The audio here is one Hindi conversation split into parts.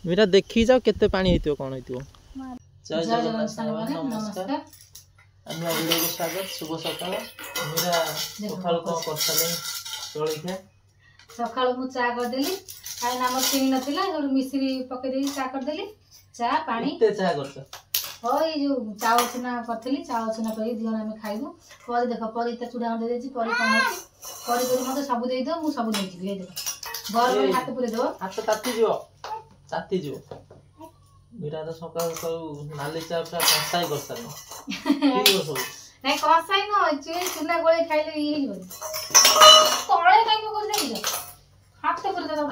मीरा देखी जाओ केते पानी हेतियो कोन हेतियो। जय जगन्नाथ सांगवान नमस्कार अन्य वीडियो को स्वागत। शुभ सकाळ। मीरा सकाळ को करथले जळखिया सकाळ मु चा कर देली आइ नाम चिनी नथिला जो मिश्री पके देली चा कर देली चा पानी ते चा करछ हो ये जो चावल चुना करथली चावल चुना करी दियो हम खाइबो। पर देखो परी त चूड़ा दे देछि परी कोन होछि परी को मते सब दे दो मु सब नै छी देखो घर में हाथ पुरे दो हाथ ताती जिवो मीरा तो सकाळ को नाली चा पूरा कंसाई करथले ठीक हो सब नहीं कंसाई न चुना गोळे खाइले ई हो तळे काई को कर हाथ तो कर दो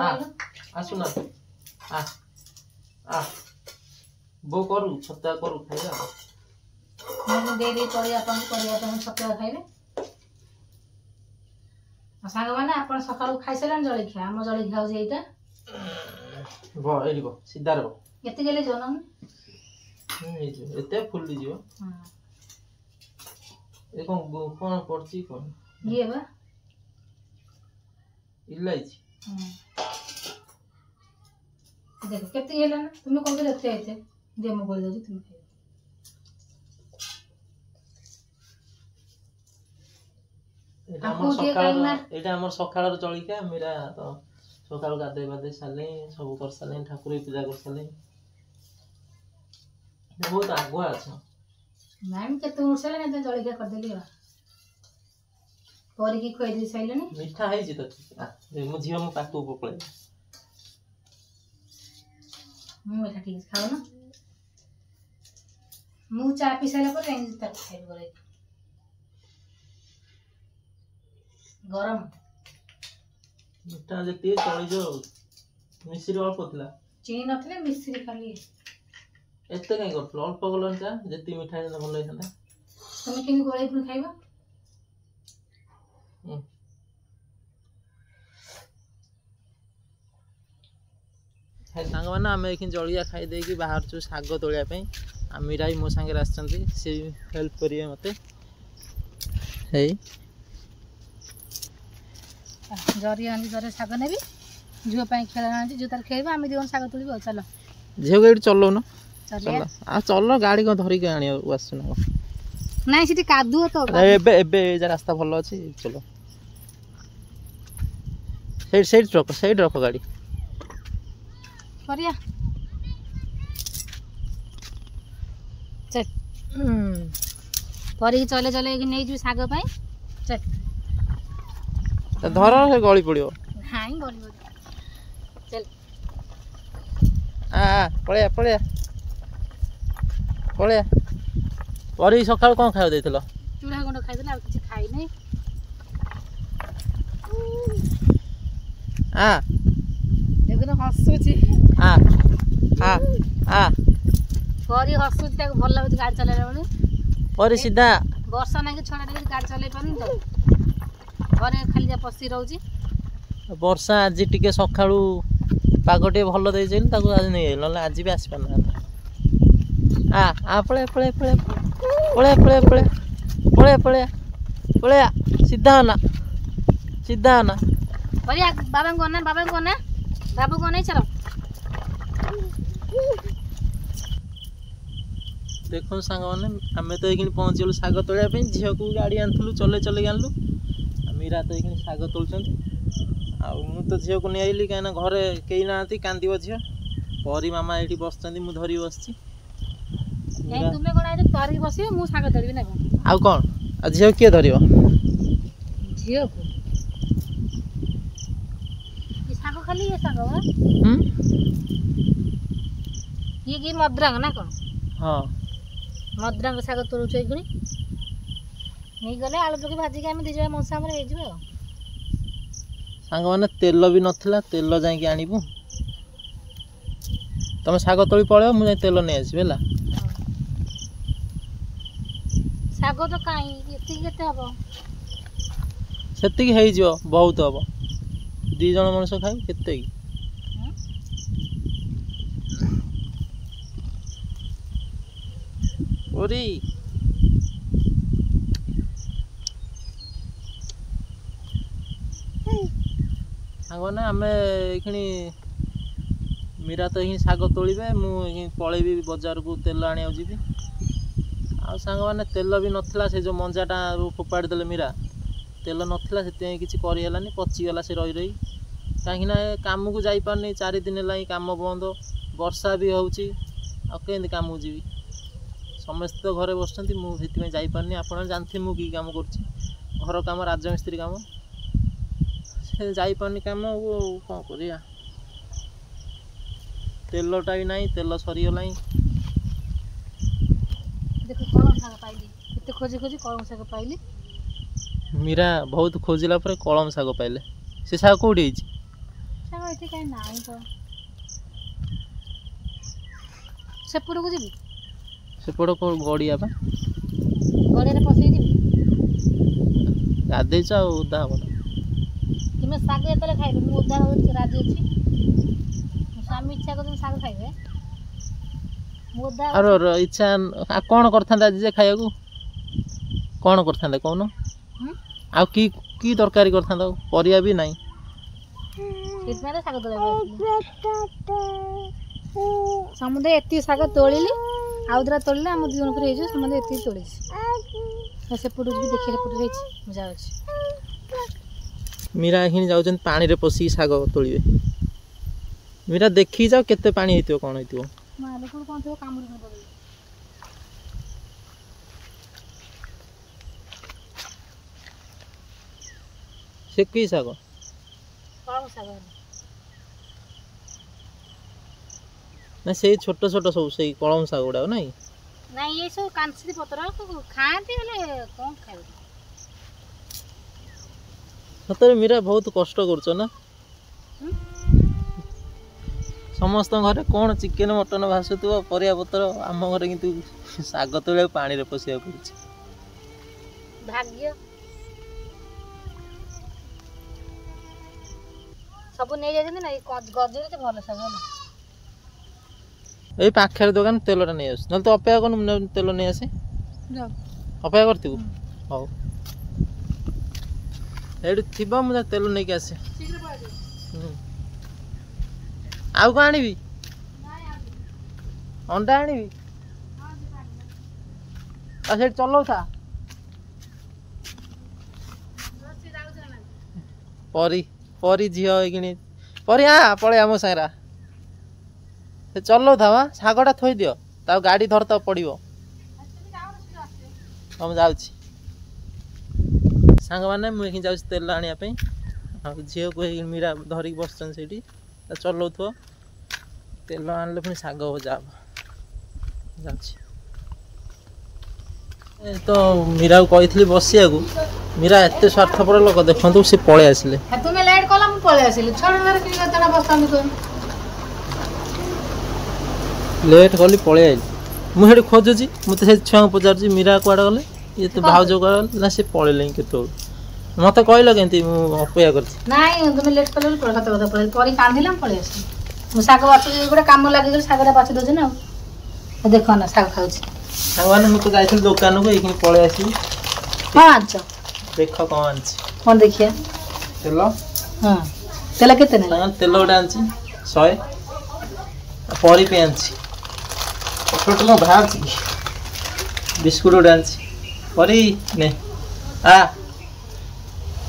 आसु ना आ आ बो करू छत्ता करू खाइला मैं दे अपन छत्ता खाइबे सांग माने अपन सकाळ खाइ सलन जळखिया हम जळखिया हो जेइता बो एडी बो सीधा रो केते गेले जनम एते फुल्ली जियो ए कोन पड़ची कोन ये बा इलायची देखो केते गेला ना तुम कोन देते एते दे मो बोल दो तुम एटा हमर सकाळर जळखिया मेरा तो सकाळ गादे बादे साले सब कर साले ठाकुर पूजा कर साले बहुत आगुआ अच्छा मैम के तू उठले ने जळखिया कर देली बा परी की खोइ दे साइलनी मीठा है जी तो मो झियो मो पाकू पकळे मीठा ठीक खाओ ना मु चा पी साइला पर एंज तक खाइ गरे गरम मीठा जति चली जो मिश्री अल्प थिला चीनी नथले मिश्री खाली एते काई करथलो अल्प गलन चा जति मिठा जन भल होइसला तुम किन गोळे पुन खाइबा सांग माने आमे एखिन जळिया खाइ दे कि बाहर छु साग तोलिया पई आ मीराई मो संगे रासचंती से हेल्प करिए मते हे जरिया आंदी जरे साग नेबी झियो पई खेला आंदी जो तार खेबा आमे दिवन साग तोलिबो चलो झियो गेडी चलो न चलो आ चलो गाड़ी को धरि के आनी वासु न नहीं सिटी कादुओ तो एबे जे रास्ता भलो अछि चलो साइड रखो गाड़ी करिया चल परी चले चले कि नहीं जी साग पई चल धर से गली पड़ियो हां गली चल आ पळिया पळिया पळिया परी सकाळ कोन खाइ देथिलो चूड़ा गुंड खाइ देला किछ खाइ नै आ देखो हसुची आ आ आ परी हसुची ताको भल लागु गाड़ी चलाले बळे परी सीधा वर्षा नै कि छोड़ा दे गाड़ी चलै पानी तो घरे खाली जा पसी रहउची वर्षा आज टिके सकाळू पागटे भल देइ छैन ताको आज नै नले आज भी आसी पाना आ पळे पळे पळे पळे पळे पळे पळे पळे पळे सीधा ना परी बाबा को ना बाबू को नहीं चलो देखो सांग माने आमे तो एखिन पहुंचलु साग तोलिया पे झियो को गाड़ी आनथलु चले चले गानलु मीरा तो एखिन साग तोलछन आ मु तो झियो को नै आइली काना घरे केई नांती कांदीबो झियो परी मामा एठी बसचंदी मु धरी बसची ए तुमे कोन आइ तोरी बसियो मु साग तोलिबी ना कोन आ कोन आ झियो के धरियो झियो को ई साग खाली ये साग बा ये की मद्रांग ना कोन हां मद्रांग साग तोरु छै गुनी नहीं गले आलू पकी भाजी के हम दिजो मौसा हमरे हे जबो सांग माने तेल भी नथिला तेल जाई के आनिबु तमे साग तोली पळेओ मु जाई तेल नै आसी बेला साग तो काई एति केते हबो सेति की हेइ जो बहुत हबो 2 जण मनस खाइ केते की ओरी सांग ना आमे एखिनी मीरा तो ही शाग तोड़े मुझे पलैबी बजार को तेल आने जीवी आ सांग मैंने तेल भी नाला से जो मंजाटा फोपाड़ी देले मीरा तेल नाला से किसी करहलानी पचिगला से रही रही कहीं कम को जापारनी 4 दिन है कम बंद वर्षा भी होची आमती कम को जीवी समस्त तो घरे बस मुझे जापारनी आप जानते मुझे कि कम कर घर कम राजमिस्त्री कम से जापारनी कम कौन कर तेलटा भी नहीं तेल सरीगला देख कलम शाग पाइली केते खोजी खोजी कलम शाग पाइली मीरा बहुत खोजिला पर कलम शाग पाइले से शाग कौटी शाग एठी काई नाही तो सेपड़ को जीवी सेपट को गड़िया बा गड़िया पसई जीवी गाधेच उदा हम तुम शाग ये खाइबे मु उदा हो राजी अछि स्वामी इच्छा कर शाग खाइबे मु उदा अरे इच्छा कौन करता आज जे खाया कौन करता कौन आ की तरकारी करता परिया भी नहीं शाग समुद्र एति शाग तोड़िली आउ दरा तोड़िले आम दुजन को रही समुद्र एति तोड़ी सेपट भी देखिए सेपट रही मजा अच्छी मीरा ही जाऊँ पानी रे पशि शाग तोड़े मीरा देखी जाओ केते पानी होइतियो कौन होइतियो माले कौन थो काम से की शाग कलम शाग ना से छोट छोट सब से कलम शाग गुड़ा नहीं नहीं ये सब कांसी पत्र खाते हेले कौन खाइबे सतरे मीरा बहुत कष्ट करछ ना समस्त घरे कौन चिकेन मटन भासुव परिया पत्र आम घरे किंतु शाग तोड़ा पानी रे पशिया पड़छ भाग्य सब नहीं जाते ना गजरे तो भल शाग है ए पाखर दुकान तेलटा नहीं आस ना तो अपेक्षा कर तेल नहीं आसे अपेक्षा करथि हौ एडु थिबा मुझे तेल नहीं के आसे आउ को आनिबी अंडा आनिबी आ से चलो था परी परी झील होइकिनी परी आ पळे आम सारा से चलो था वा शागटा थोई दियो ता गाड़ी धरता पड़िबो हम जाउछि सांग माने मुई जाउछि तेल आनिया पे आ झील को मीरा धरिक बसचन सेठी चलो थो तेल आनले पुनी शाग भजा जाउछि तो मीरा को कही बसिया को मीरा एते स्वार्थपर लोक देखंतु से पळे आसिले तुमे लेट कला मु पळे आसिली छोड़ घर कि तना बसतांदी तो लेट कली पळे आइल मु हेड खोजुची मु त से छुआ पचारची मीरा कुआडे गले ये तो भाउज गले ना से पळेले केतो मते कहला केंती मु अपेक्षा करछि नाही तुमे लेट कले पळे कथा कथा पळे परी कांदिला पळे आसी मु साग बाछु गोटे काम लागि गेल सागरा बाछु दोजे ना देखो ना साग खाउची सागवान मु तो जाइथिल दुकान को एखिन पळे आसी हां अच्छा देखो कौन आंची कौन देखिए तेल हां तेल केते ने तेल गोटे आंची 100 परी पे आंची छोट मो भाजी बिस्कुट गोटे आंची परी ने आ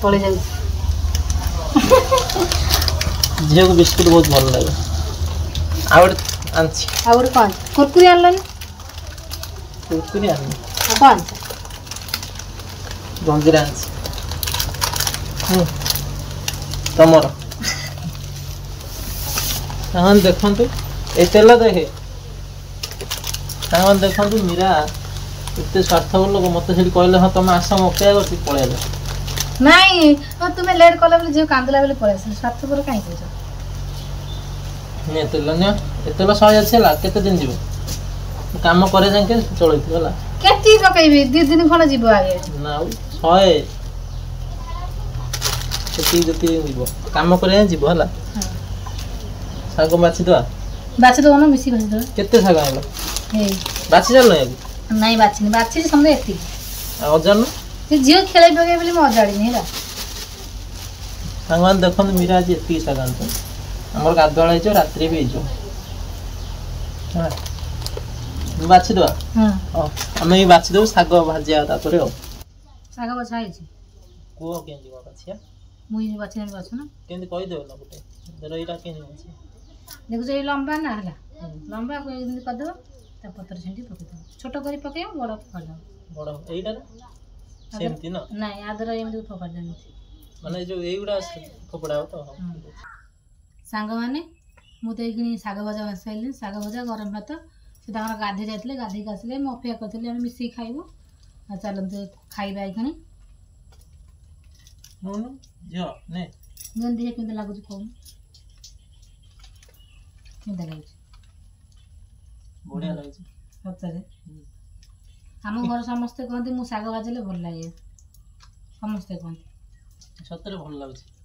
पळे जाउ झील को बिस्कुट बहुत भल लगे आउट आंची और कौन कुरकुरी आनलन कुरकुरी आनी कौन गंजीरा आंची तमर सामान देखंतु ए तेल देखे सामान देखंतु मीरा एते स्वार्थपर लोक मते से कहले हाँ तुम आस मकया करती पळेला नहीं तुमे लेट कला बेले जे कांदला बेले पळे आसी स्वार्थपर काई कहछ ने तेल ने एतेला 100 छला केते दिन जीव काम करे जाके चलैथि होला केती पकैबी 2 दिन खण जीव आगे ना 100 केती जति जीव काम करे जीव होला साग बाछि दो ना मिसी बाछि दो केते साग आइलो हे बाछि चल नहीं बाछि समझे एती अजन जे जियो खेलै पगे बेले म अजाडी नहीं ला सागवान देखन मीरा जी एती साग आनतो हमर गादवाळ आइछो रात्रि भी आइछो ବାଛିଦବା ହଁ ଆମେ ବି ବାଛିଦବୁ ଶାଗ ଭାଜିବା ତାପରେ ଆଉ ଶାଗ ବଛା ହେଇଛି କୁହ କେମିତି କ'ଣ ବାଛିବା ମୁଁ ବାଛିନେବି ବାଛୁନ କେମିତି କହିଦେବ ନା ଗୋଟେ ଧର ଏଇଟା କେମିତି ବାଛିବା ଦେଖୁଛ ଏଇ ଲମ୍ବା ନା ହେଲା ଲମ୍ବା ଏମିତି କରିଦେବ ତା ପତ୍ର ସେମିତି ପକେଇଦେବ ଛୋଟ କରି ପକେଇବ ବଡ଼ ପକାଇଦେବ ବଡ଼ ଏଇଟାରେ ସେମିତି ନା ନାଇଁ ଆଦର ଏମିତି ଫୋପାଡ଼ିଦେବ ମାନେ ଯୋଉ ଏଇଗୁଡ଼ା ଫୋପଡ଼ା ହବ ତ ସାଙ୍ଗମାନେ ମୁଁ ତ ଏଇଖିଣି ଶାଗ ଭଜା ଭାଜି ସାରିଲିଣି ଶାଗ ଭଜା ଗରମ ଭାତ ସେ ତାଙ୍କର ଗାଧୋଇ ଯାଇଥିଲେ ଗାଧୋଇକି ଆସିଲେ ମୁଁ ଅପେକ୍ଷା କରିଥିଲି ଆମେ ମିଶିକି ଖାଇବୁ ଆଉ ଚାଲନ୍ତୁ ଖାଇବା ଏଇଖିଣି ନଉନୁ ଝିଅ ନେ ଦେଖିଆ କେମିତି ଲାଗୁଛି କହୁନୁ କେମିତି ଲାଗୁଛି ବଢ଼ିଆ ଲାଗୁଛି ସତରେ ଆମ ଘର ସମସ୍ତେ କହନ୍ତି ମୁଁ ଶାଗ ଭାଜିଲେ ଭଲ ଲାଗେ ସମସ୍ତେ କହନ୍ତି ସତରେ ଭଲ ଲାଗୁଛି